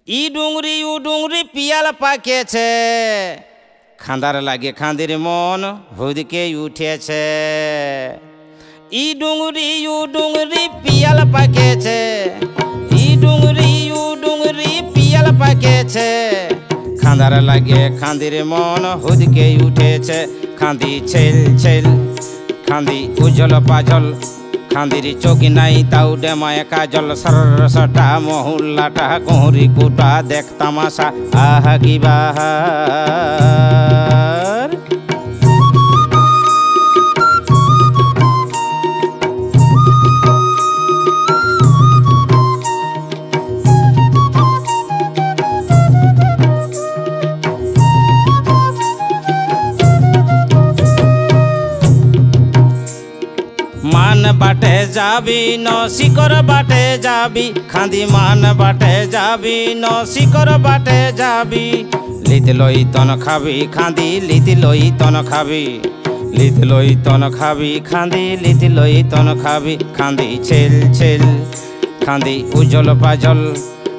ই ডুংরি পিয়াল পাকেছে, খাঁদার লাগে খাঁদির মন হুদকে উঠেছে। ই ডুংরি পিয়াল পাকেছে, ই ডুংরি পিয়াল পাকেছে, খাঁদার লাগে খাঁদির মন হুদকে উঠেছে। খাঁদি ছেল ছেল, খাঁদি উজ্জ্বল পাজল, খাঁদির চোখ নাই তাও ডেমায় কাজল। সরসটা মহুল্লাটা কুঁহরি কুটা দেখ তামাশা, আহা কি বাহার। মান বাটে যাবি ন শিকর বাটে যাবি, খাঁদি মান বাটে যাবি ন শিকর বাটে যাবি। লিত লই তন খাবি খাঁদি, লিত লই তন খাবি, লিত লই তন খাবি খাঁদি, লিত লই তন খাবি। খাঁদি ছেল ছেল, খাঁদি উজ্জ্বল পাজল,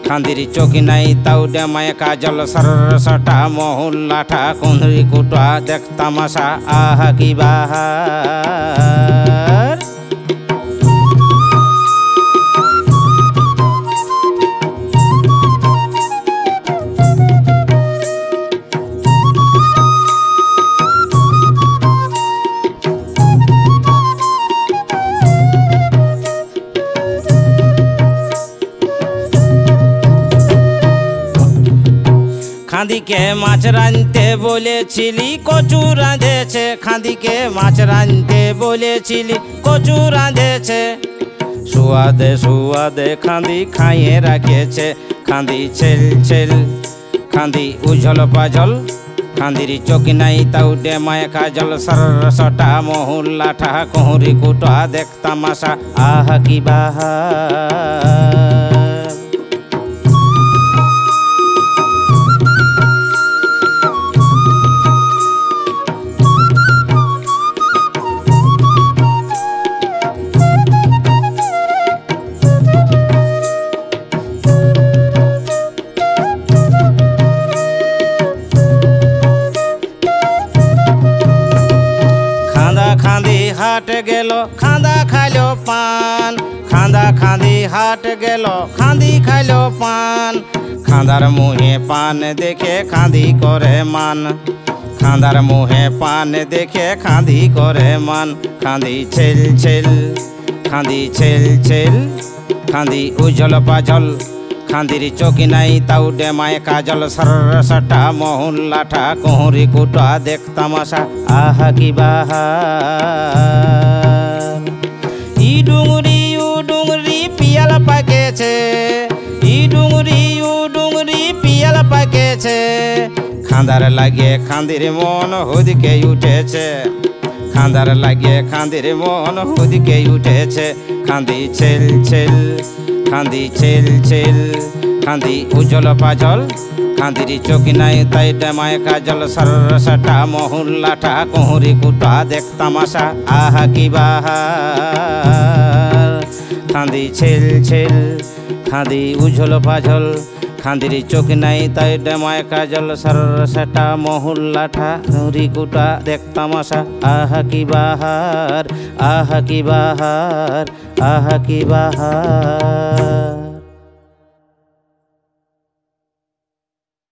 খাঁদির চোখ নাই তাও ডেমায় কাজল। সরসটা মহুল্লাটা কুঁদরি কুটা দেখ তামাশা, আহা কি বাহার। খাঁদিকে মাছ রাঁধতে বলেছিলি কচু রাঁধেছে, খাঁদিকে মাছ রাঁধতে বলেছিলি কচু রাঁধেছে। সুয়াদে সুয়াদে খাঁদি খাইয়ে রাখেছে। খাঁদি ছেল ছেল, খাঁদি উজ্জ্বল পাজল, খাঁদির চোখ নাই তাও ডেমায় কাজল। সরসটা মহুল্লাটা কুঁহরি কুটা দেখ তামাশা, আহা কি বাহার। খাঁদি হাট গেল খাঁদা খাইলো পান, খাঁদা খাঁদি হাট গেল খাঁদি খাইলো পান। খাঁদার মুহে পান দেখে খাঁদি করে মান, খাঁদার মুহে পান দেখে খাঁদি করে মান। খাঁদি ছেল ছেল, খাঁদি ছেল ছেল, খাঁদি উজ্জ্বল পাজল, খাঁদির চোখ নাই তাও ডেমায় কাজল। সরসটা মহুল্লাটা কুঁহরি কুটা দেখ তামাশা, আহা কি বাহার। ই ডুংরি পিয়াল পাকেছে, ই ডুংরি পিয়াল পাকেছে, খাঁদার লাগে খাঁদির মন হুদকে উঠেছে, খাঁদার লাগে খাঁদির মন হুদকে উঠেছে। খাঁদি ছেল ছেল, খাঁদি ছেল ছেল, খাঁদি উজ্জ্বল পাজল, খাঁদির চোখ নাই তাই ডেমায় কাজল। সরসটা মহুল্লাটা কুঁহরি কুটা দেখ তামাশা, আহা কি বাহার। খাঁদি ছেল ছেল, খাঁদি উজ্জ্বল পাজল, খাঁদির চোখ নাই তাই ডেমায় কাজল। সরসটা মহুল্লাটা কুঁহরি কুটা দেখ তামাশা, আহা কি বাহার, আহা কি বাহার, আহা কি বাহার।